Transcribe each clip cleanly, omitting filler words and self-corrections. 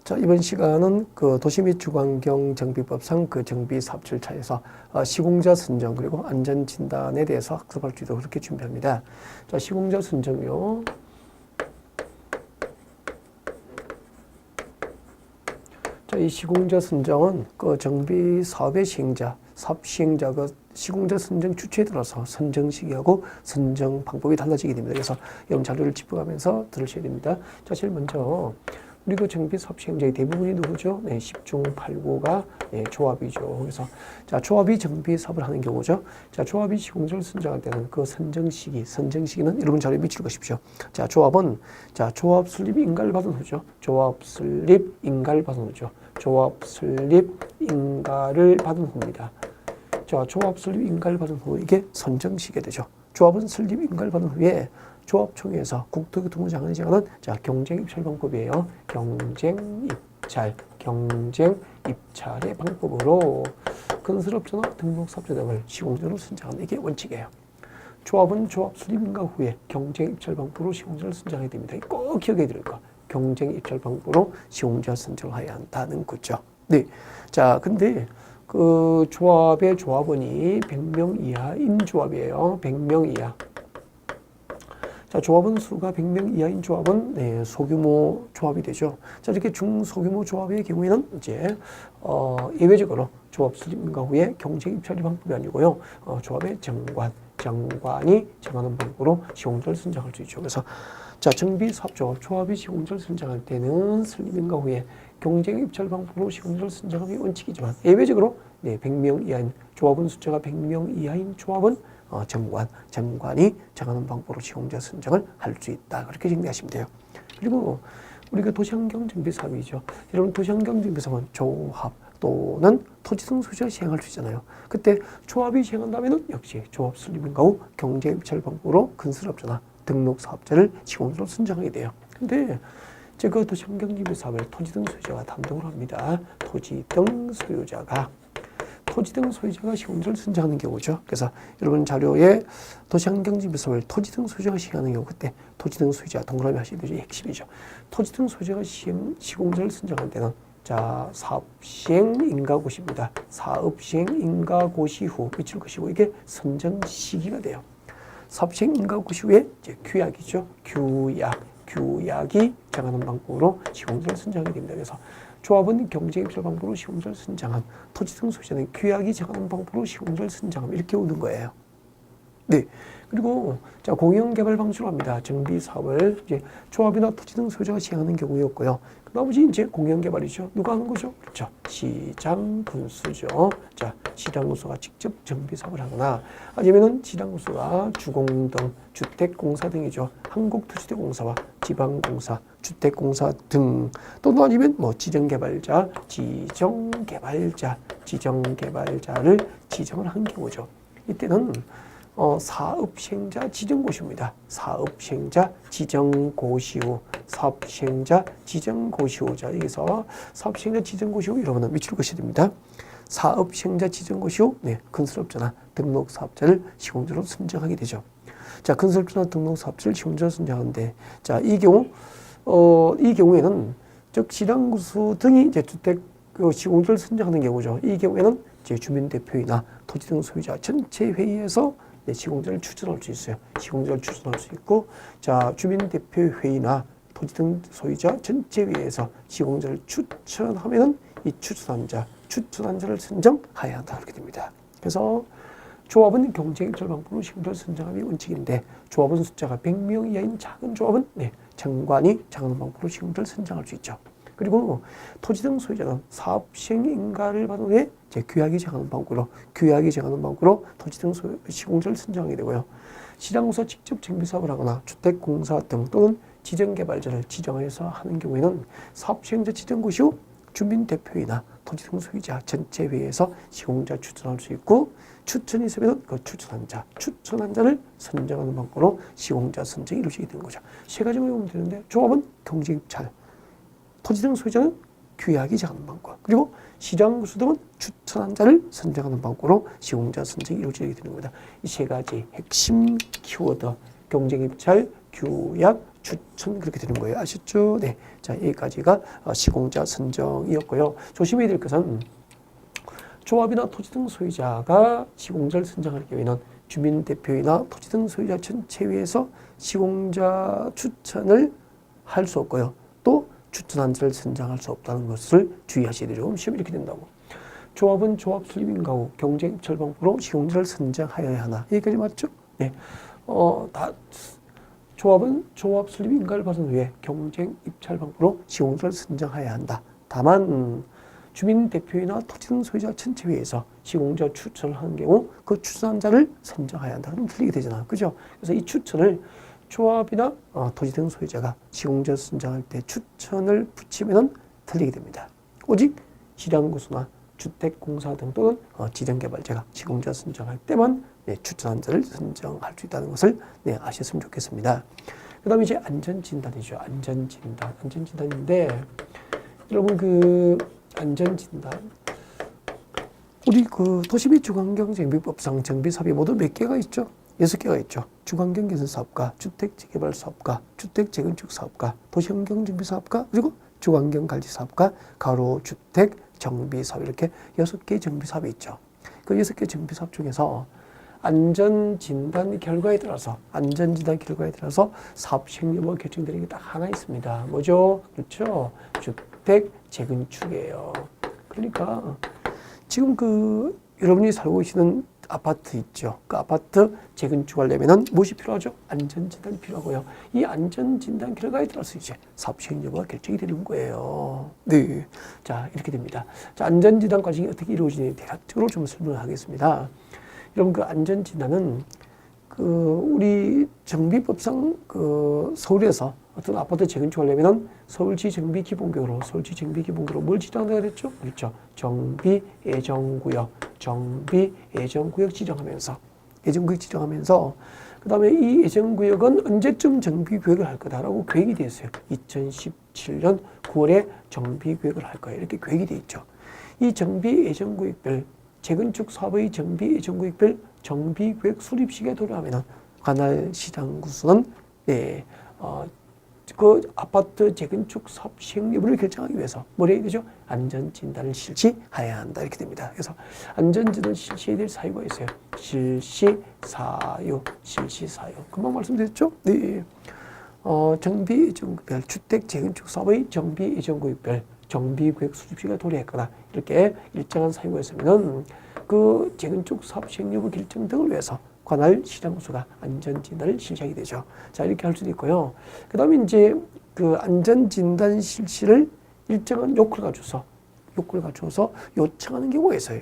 자, 이번 시간은 그 도시 및 주거환경 정비법상 그 정비 사업자를 차에서 시공자 선정 그리고 안전 진단에 대해서 학습할 수 있도록 그렇게 준비합니다. 자, 시공자 선정요. 자, 이 시공자 선정은 그 정비 사업의 시행자, 사업 시행자 그 시공자 선정 주체에 따라서 선정 시기하고 선정 방법이 달라지게 됩니다. 그래서 이런 자료를 짚어가면서 들으셔야 됩니다. 자, 제일 먼저 우리 그 정비 사업 시행자의 대부분이 누구죠? 네, 10중 8구가 네, 조합이죠. 그래서 자, 조합이 정비 사업을 하는 경우죠. 자, 조합이 시공자를 선정할 때는 그 선정 시기는 여러분 자료에 미칠 것이십시오. 자, 조합은 자, 조합 설립 인가를 받은 후죠. 조합 설립 인가를 받은 후죠. 조합 설립 인가를 받은 후입니다. 자, 조합 설립 인가를 받은 후 이게 선정 시기가 되죠. 조합은 설립 인가를 받은 후에 조합총회에서 국토교통부 장관이 정하는 자, 경쟁 입찰 방법이에요. 경쟁 입찰의 방법으로 건설업자나 등록사업자 등을 시공자로 선정하는 이게 원칙이에요. 조합은 조합 설립 인가 후에 경쟁 입찰 방법으로 시공자를 선정해야 됩니다. 꼭 기억해 드릴 거. 경쟁 입찰 방법으로 시공자 선정해야 한다는 거죠. 네. 자, 근데 그 조합의 조합원이 100명 이하인 조합이에요. 100명 이하. 자, 조합원 수가 100명 이하인 조합은 네, 소규모 조합이 되죠. 자, 이렇게 중소규모 조합의 경우에는 이제 예외적으로 조합 설립 인가 후에 경쟁 입찰이 방법이 아니고요. 조합의 정관이 정하는 방법으로 시공자를 선정할 수 있죠. 그래서 자, 정비 사업조 조합이 시공자를 선정할 때는 설립 인가 후에 경쟁 입찰 방법으로 시공자를 선정하기 원칙이지만 예외적으로 네, 100명 이하인 조합원 숫자가 100명 이하인 조합은 정관이 정하는 방법으로 시공자 선정을 할 수 있다. 그렇게 정리하시면 돼요. 그리고 우리가 도시환경 정비 사업이죠. 여러분 도시환경 정비 사업은 조합 또는 토지 등 소유자가 시행할 수 있잖아요. 그때 조합이 시행한다면은 역시 조합 설립 인가 후 경쟁 입찰 방법으로 건설업자나 등록 사업자를 시공자로 선정하게 돼요. 근데 그 도시환경 정비 사업을 토지 등 소유자가 담당을 합니다. 토지 등 소유자가 시공자를 선정하는 경우죠. 그래서 여러분 자료에 도시환경정비사업을 토지 등 소유자가 시행하는 경우 그때 토지 등 소유자 동그라미 하시는 것이 핵심이죠. 토지 등 소유자가 시공자를 선정할 때는 자, 사업 시행 인가 고시입니다. 사업 시행 인가 고시 후 미칠 것이고 이게 선정 시기가 돼요. 사업 시행 인가 고시 후에 이제 규약이죠. 규약이 정하는 방법으로 시공자를 선정하게 됩니다. 그래서 조합은 경쟁 입찰 방법으로 시공자를 선정함, 토지 등 소유자는 규약이 정하는 방법으로 시공자를 선정함 이렇게 오는 거예요. 네. 그리고 자, 공영 개발 방식으로 합니다. 정비 사업을 이제 조합이나 토지 등 소유자가 시행하는 경우였고요. 나머지 이제 공영 개발이죠. 누가 하는 거죠? 그렇죠. 시장 군수죠. 자, 시장 군수가 직접 정비 사업을 하거나 아니면은 시장 군수가 주공등, 주택공사 등이죠. 한국토지대공사와 지방공사, 주택공사 등 또는 아니면 뭐 지정개발자를 지정을 한 경우죠. 이때는 사업시행자 지정고시입니다. 사업시행자 지정고시 후 자, 여기서 사업시행자 지정고시 후 여러분은 미칠 것이 됩니다. 사업시행자 지정고시 후 네, 건설업자나 등록사업자를 시공자로 선정하게 되죠. 자, 건설업자나 등록사업자를 시공자로 선정하는데 자, 이 경우에는 즉 시장구수 등이 이제 주택 시공자를 선정하는 경우죠. 이 경우에는 이제 주민대표이나 토지 등 소유자 전체 회의에서 네, 시공자를 추천할 수 있어요. 시공자를 추천할 수 있고, 자, 주민대표 회의나 토지 등 소유자 전체 회의에서 시공자를 추천하면은 이 추천한 자를 선정해야 한다. 그렇게 됩니다. 그래서 조합은 경쟁 입찰 방법으로 시공자를 선정하기 원칙인데 조합원 숫자가 100명 이하인 작은 조합은 네, 정관이 정하는 방법으로 시공자를 선정할 수 있죠. 그리고 토지 등 소유자는 사업 시행 인가를 받은 후에 규약이 정하는 방법으로 토지 등 시공자를 선정하게 되고요. 시장공사 직접 정비 사업을 하거나 주택공사 등 또는 지정개발자를 지정해서 하는 경우에는 사업 시행자 지정고시 후 주민대표이나 토지 등 소유자 전체 회의에서 시공자 추천할 수 있고 추천이 있으면 그 추천한 자를 선정하는 방법으로 시공자 선정이 이루어지게 되는 거죠. 세 가지만 보면 되는데 조합은 경쟁 입찰, 토지 등 소유자는 규약이 정하는 방법, 그리고 시장 구수 등은 추천한 자를 선정하는 방법으로 시공자 선정이 이루어지게 되는 겁니다. 이 세 가지 핵심 키워드, 경쟁 입찰, 규약, 추천 그렇게 되는 거예요. 아셨죠? 네. 자, 여기까지가 시공자 선정이었고요. 조심해야 될 것은 조합이나 토지 등 소유자가 시공자를 선정할 경우에는 주민대표이나 토지 등 소유자 전체회에서 시공자 추천을 할 수 없고요. 또 추천한 자를 선정할 수 없다는 것을 주의하셔야 되죠. 시험 이렇게 된다고. 조합은 조합 설립인가 후 경쟁 입찰 방법으로 시공자를 선정하여야 하나. 여기까지 맞죠? 네. 조합은 조합 설립 인가를 받은 후에 경쟁 입찰 방법으로 시공자를 선정해야 한다. 다만 주민 대표이나 토지 등 소유자 전체회에서 시공자 추천을 하는 경우 그 추천한 자를 선정해야 한다. 그럼 틀리게 되잖아. 그죠? 그래서 이 추천을 조합이나 토지 등 소유자가 시공자 선정할 때 추천을 붙이면 틀리게 됩니다. 오직 시장구수나 주택공사 등 또는 지정개발자가 시공자 선정할 때만 추천한 자를 선정할 수 있다는 것을 아셨으면 좋겠습니다. 그 다음에 이제 안전진단이죠. 안전진단인데 여러분 그 안전진단 우리 그 도시및주거환경정비법상 정비사업이 모두 몇 개가 있죠? 6개가 있죠. 주거환경개선사업과 주택재개발사업과 주택재건축사업과 도시환경정비사업과 그리고 주거환경관리사업과 가로 주택 정비사업 이렇게 6개의 정비사업이 있죠. 그 6개 정비사업 중에서 안전진단 결과에 따라서 사업 시행 여부가 결정되는 게 딱 하나 있습니다. 뭐죠? 그렇죠. 주택 재건축이에요. 그러니까 지금 그 여러분이 살고 계시는 아파트 있죠. 그 아파트 재건축하려면은 무엇이 필요하죠? 안전진단이 필요하고요. 이 안전진단 결과에 따라서 이제 사업 시행 여부가 결정이 되는 거예요. 네. 자, 이렇게 됩니다. 자, 안전진단 과정이 어떻게 이루어지는지 대략적으로 좀 설명을 하겠습니다. 여러분, 그 안전진단은 그 우리 정비법상 그 서울에서 어떤 아파트 재건축하려면은 서울시 정비기본구역으로 뭘 지정한다 그랬죠? 그렇죠. 정비예정구역 지정하면서 그 다음에 이 예정구역은 언제쯤 정비계획을 할 거다라고 계획이 되어 있어요. 2017년 9월에 정비계획을 할 거예요. 이렇게 계획이 되어 있죠. 이 정비예정구역별 재건축 사업의 정비예정구역별 정비계획 수립 시기에 도래하면은 관할 시장구수는 그 아파트 재건축 사업 시행 여부를 결정하기 위해서 뭘 해야 되죠? 안전진단을 실시해야 한다. 이렇게 됩니다. 그래서 안전진단을 실시해야 될 사유가 있어요. 실시사유. 금방 말씀드렸죠? 네. 정비예정구역별 주택 재건축 사업의 정비예정구역별 정비계획 수립시가 도래했거나 이렇게 일정한 사유가 있으면은 그 재건축 사업 시행 여부 결정 등을 위해서 관할 시장구수가 안전진단을 실시하게 되죠. 자, 이렇게 할 수도 있고요. 그 다음에 이제 그 안전진단 실시를 일정한 요건을 갖춰서 요청하는 경우가 있어요.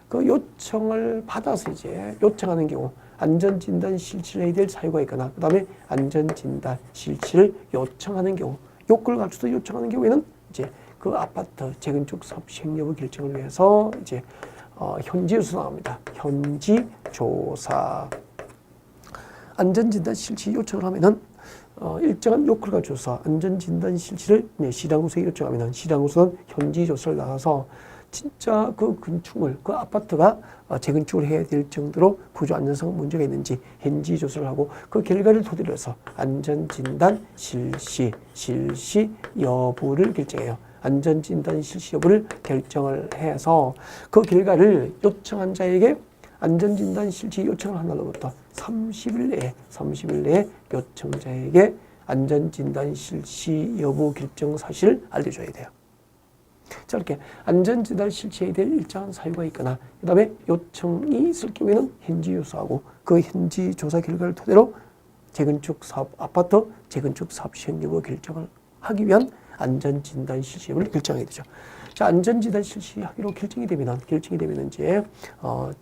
그 요청을 받아서 이제 요청하는 경우 안전진단 실시를 해야 될 사유가 있거나 그 다음에 안전진단 실시를 요청하는 경우 요건을 갖춰서 요청하는 경우에는 이제 그 아파트 재건축 사업 시행 여부 결정을 위해서 이제 현지조사 나옵니다. 현지조사. 안전진단 실시 요청을 하면은 일정한 요건을 갖춰서 안전진단 실시를 시장구수에 요청하면은 시장구수는 현지조사를 나가서 진짜 그 건축물, 그 아파트가 재건축을 해야 될 정도로 구조 안전성 문제가 있는지 현지조사를 하고 그 결과를 토대로 해서 안전진단 실시 여부를 결정해요. 안전진단 실시 여부를 결정을 해서 그 결과를 요청한 자에게 안전진단 실시 요청을 한 날로부터 30일 내에 요청자에게 안전진단 실시 여부 결정 사실을 알려줘야 돼요. 자, 이렇게 안전진단 실시해야 될 일정한 사유가 있거나 그 다음에 요청이 있을 경우에는 현지조사하고 그 현지조사 결과를 토대로 재건축 사업, 아파트 재건축 사업 시행 여부 결정을 하기 위한 안전진단 실시 여부를 결정하게 되죠. 자, 안전진단 실시하기로 결정이 되면 이제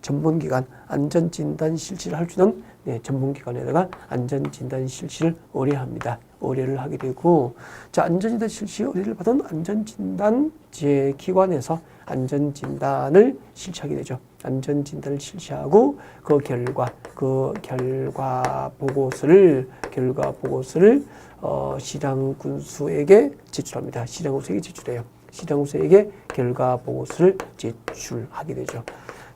전문기관 안전진단 실시를 할 수 있는 전문기관에다가 안전진단 실시를 의뢰합니다. 의뢰를 하게 되고, 자, 안전진단 실시 의뢰를 받은 안전진단 기관에서 안전진단을 실시하게 되죠. 안전진단을 실시하고 그 결과 보고서를 시장군수에게 제출합니다. 시장군수에게 제출해요. 시장군수에게 결과 보고서를 제출하게 되죠.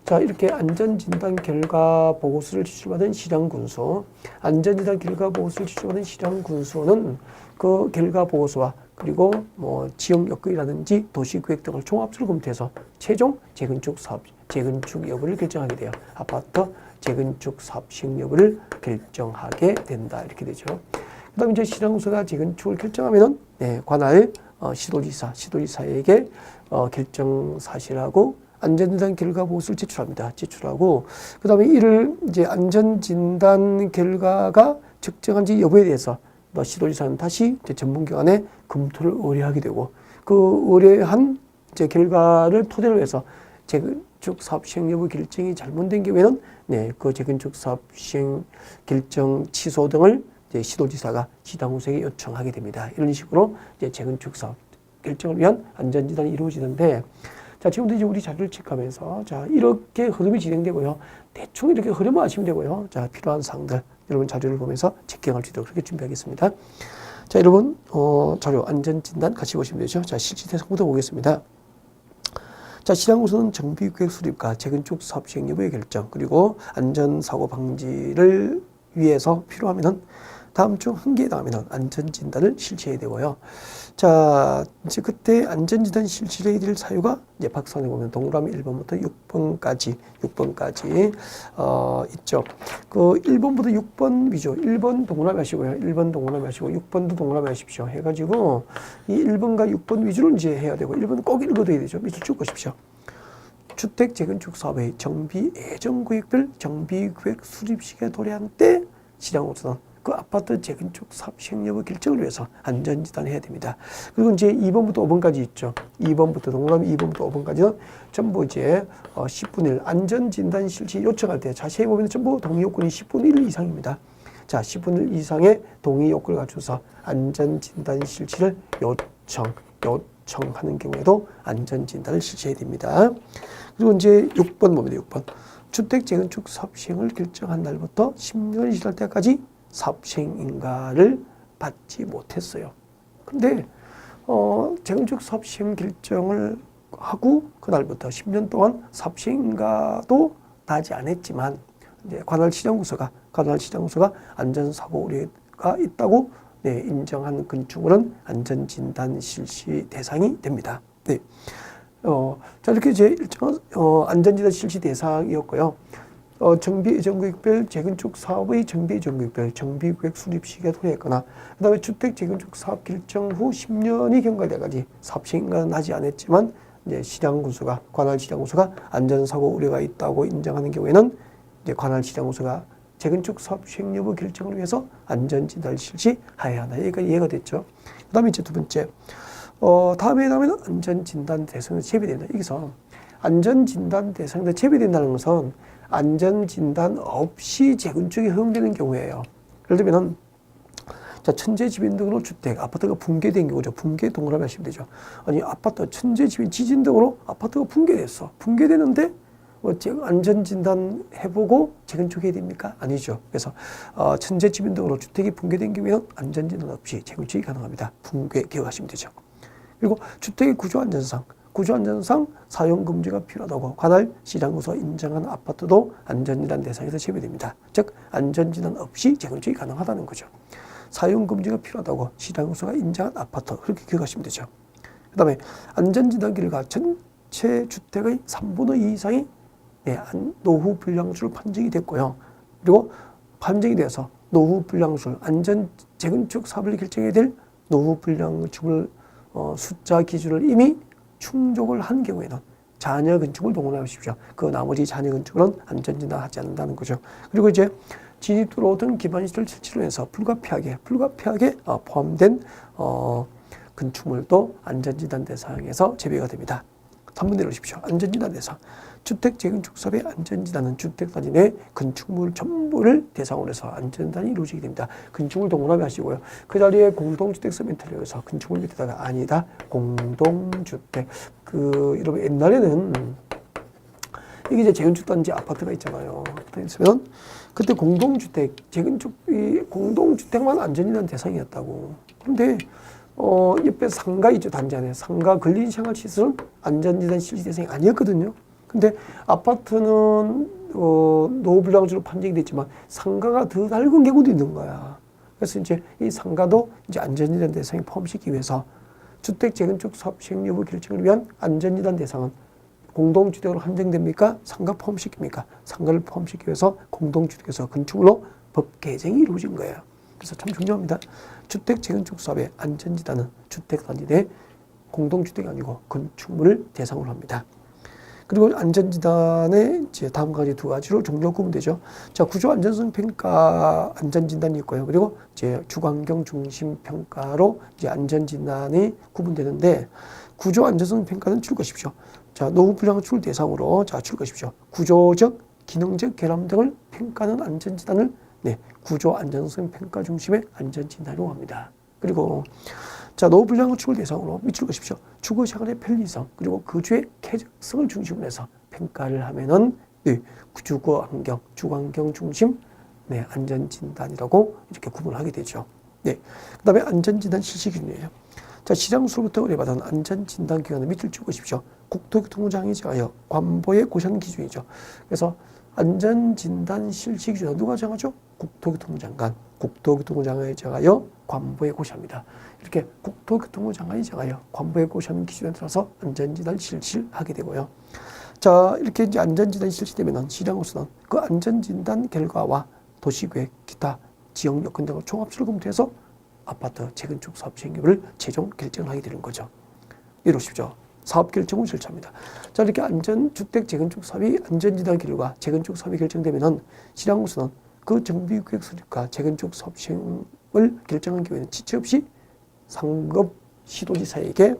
자, 이렇게 안전진단 결과 보고서를 제출받은 시장군수, 안전진단 결과 보고서를 제출받은 시장군수는 그 결과 보고서와 그리고 뭐 지역 여건이라든지 도시계획 등을 종합적으로 검토해서 최종 재건축 사업, 재건축 여부를 결정하게 돼요. 아파트 재건축 사업 시행 여부를 결정하게 된다. 이렇게 되죠. 그 다음에 이제 시장군수가 재건축을 결정하면은, 관할 시도지사에게 결정 사실하고 안전진단 결과 보고서를 제출합니다. 제출하고, 그 다음에 이를 이제 안전진단 결과가 적정한지 여부에 대해서 시도지사는 다시 이제 전문기관에 검토를 의뢰하게 되고, 그 의뢰한 이제 결과를 토대로 해서 재건축 사업 시행 여부 결정이 잘못된 경우에는 그 재건축 사업 시행 결정 취소 등을 이제 시도지사가 시당구수에게 요청하게 됩니다. 이런 식으로 이제 재건축 사업 결정을 위한 안전진단이 이루어지는데, 자, 지금부터 이제 우리 자료를 체크하면서, 자, 이렇게 흐름이 진행되고요. 대충 이렇게 흐름을 아시면 되고요. 자, 필요한 사항들, 여러분 자료를 보면서 체킹할 수 있도록 그렇게 준비하겠습니다. 자, 여러분, 자료 안전진단 같이 보시면 되죠. 자, 실시 대상부터 보겠습니다. 자, 시장구수는 정비계획 수립과 재건축 사업 시행 여부의 결정, 그리고 안전사고 방지를 위해서 필요하면은 다음 중 한 개에 해당하면 안전진단을 실시해야 되고요. 자, 이제 그때 안전진단 실시해야 될 사유가 이제 박스안에 보면 동그라미 1번부터 6번까지 있죠. 그 1번부터 6번 위주, 1번 동그라미 하시고요. 1번 동그라미 하시고 6번도 동그라미 하십시오. 해가지고 이 1번과 6번 위주로 이제 해야 되고 1번은 꼭 읽어둬야 되죠. 밑을 쭉 보십시오. 주택 재건축 사업의 정비 예정구역별 정비구역 수립 시기에 도래한 때 시장으로서는 그 아파트 재건축 사업 시행 여부 결정을 위해서 안전진단을 해야 됩니다. 그리고 이제 2번부터 5번까지 있죠. 2번부터 동그라미 2번부터 5번까지는 전부 이제 10분의 1 안전진단 실시 요청할 때 자세히 보면 전부 동의 요건이 10분의 1 이상입니다. 자, 10분의 1 이상의 동의 요건을 갖춰서 안전진단 실시를 요청하는 경우에도 안전진단을 실시해야 됩니다. 그리고 이제 6번 봅니다. 6번. 주택 재건축 사업 시행을 결정한 날부터 10년이 지날 때까지 사업 시행 인가를 받지 못했어요. 근데 재건축 사업 시행 결정을 하고 그날부터 10년 동안 사업 시행 인가도 나지 않았지만 이제 관할 시장구소가 안전사고 우려가 있다고 인정한 건축물은 안전진단 실시 대상이 됩니다. 네. 자, 이렇게 이제 일정한 안전진단 실시 대상이었고요. 정비 예정구역별 재건축 사업의 정비 예정구역별 정비구역 수립 시기가 도래했거나, 그 다음에 주택 재건축 사업 결정 후 10년이 경과돼까지 사업 시행은 하지 않았지만 이제 관할 시장구소가 안전사고 우려가 있다고 인정하는 경우에는 이제 관할 시장구소가 재건축 사업 시행 여부 결정을 위해서 안전진단을 실시해야 한다. 여기까지 이해가 됐죠. 그 다음에 이제 두 번째, 다음에 안전진단 대상에 제외된다. 여기서 안전진단 대상에 제외된다는 것은 안전진단 없이 재건축이 허용되는 경우예요. 예를 들면, 자, 천재지변 등으로 주택, 아파트가 붕괴된 경우죠. 붕괴 동그라미 하시면 되죠. 아니, 아파트, 천재지변, 지진 등으로 아파트가 붕괴됐어. 붕괴되는데, 안전진단 해보고 재건축해야 됩니까? 아니죠. 그래서, 천재지변 등으로 주택이 붕괴된 경우에는 안전진단 없이 재건축이 가능합니다. 붕괴 기억하시면 되죠. 그리고 주택의 구조안전상 사용금지가 필요하다고 관할 시장구소 인정한 아파트도 안전진단 대상에서 제외됩니다. 즉 안전진단 없이 재건축이 가능하다는 거죠. 사용금지가 필요하다고 시장구소가 인정한 아파트, 그렇게 기억하시면 되죠. 그 다음에 안전진단 결과 전체 주택의 3분의 2 이상이 노후 불량수로 판정이 됐고요. 그리고 판정이 돼서 노후 불량수, 안전 재건축 사업을 결정해야 될 노후 불량수를 숫자 기준을 이미 충족을 한 경우에는 잔여 건축을 동원하십시오. 그 나머지 잔여 건축은 안전진단하지 않는다는 거죠. 그리고 이제 진입도로 등 기반시설 설치로 해서 불가피하게 포함된 건축물도 안전진단 대상에서 제외가 됩니다. 3번 내려오십시오. 안전진단 대상. 주택 재건축 사업의 안전진단은 주택단지 내 건축물 전부를 대상으로 해서 안전진단이 이루어지게 됩니다. 건축물 동그라미 하시고요. 그 자리에 공동주택 서멘트를 해서 건축물 밑에다가 아니다. 공동주택. 여러분 옛날에는 이게 이제 재건축단지 아파트가 있잖아요. 있으면 그때 공동주택만 안전진단 대상이었다고. 그런데 옆에 상가 있죠, 단지 안에. 상가 근린생활시설은 안전진단 실시 대상이 아니었거든요. 근데 아파트는 노후불량주로 판정이 됐지만 상가가 더 낡은 경우도 있는 거야. 그래서 이제 이 상가도 이제 안전진단 대상에 포함시키기 위해서 주택 재건축 사업 시행 여부 결정을 위한 안전진단 대상은 공동주택으로 한정됩니까? 상가 포함시킵니까? 상가를 포함시키기 위해서 공동주택에서 건축물로 법 개정이 이루어진 거예요. 그래서 참 중요합니다. 주택 재건축 사업의 안전진단은 주택 단지 내 공동주택이 아니고 건축물을 대상으로 합니다. 그리고 안전진단의 이제 다음 가지 두 가지로 종류 구분되죠. 자, 구조 안전성 평가 안전진단이 있고요. 그리고 이제 주거환경 중심 평가로 이제 안전진단이 구분되는데 구조 안전성 평가는 줄 것이십시오. 자, 노후불량 출 대상으로 자, 줄 것이십시오. 구조적, 기능적 결함 등을 평가하는 안전진단을 구조 안전성 평가 중심의 안전진단이라고 합니다. 그리고 자, 노후불량을 추구 대상으로 미칠 것이십시오. 주거 생활의 편리성 그리고 거주의 쾌적성을 중심으로 해서 평가를 하면은 주거 환경 중심 안전진단이라고 이렇게 구분하게 되죠. 그다음에 안전진단 실시 기준이에요. 자, 시장소로부터 의뢰받은 안전진단 기관을 밑줄 줄 것이십시오. 국토교통부장이 정하여 관보의 고시하는 기준이죠. 그래서 안전진단 실시 기준은 누가 정하죠? 국토교통부 장관. 국토교통부 장관이 정하여 관보에 고시합니다. 이렇게 국토교통부 장관이 정하여 관보에 고시하는 기준에 따라서 안전진단 실시를 하게 되고요. 자, 이렇게 이제 안전진단이 실시되면은 시장으로서는 그 안전진단 결과와 도시계획, 기타 지역 여건 등을 종합적으로 검토해서 아파트 재건축 사업 시행 여부를 최종 결정하게 되는 거죠. 이러십시오. 사업 결정 후 절차입니다. 자, 이렇게 주택 재건축 사업이 안전진단 결과 재건축 사업이 결정되면은 시장으로서는 그 정비구역 수립과 재건축 사업 시행을 결정한 경우에는 지체 없이 상급 시도지사에게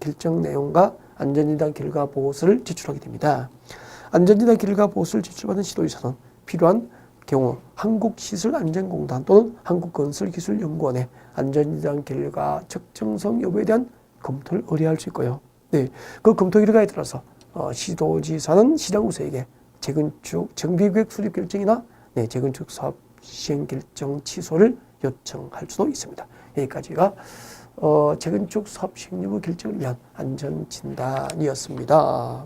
결정 내용과 안전진단 결과 보고서를 제출하게 됩니다. 안전진단 결과 보고서를 제출받은 시도지사는 필요한 경우 한국시설안전공단 또는 한국건설기술연구원에 안전진단 결과 적정성 여부에 대한 검토를 의뢰할 수 있고요. 그 검토 결과에 따라서 시도지사는 시장구세에게 재건축 정비구역 수립 결정이나 재건축 사업 시행 결정 취소를 요청할 수도 있습니다. 여기까지가 재건축 사업 시행 여부 결정을 위한 안전진단이었습니다.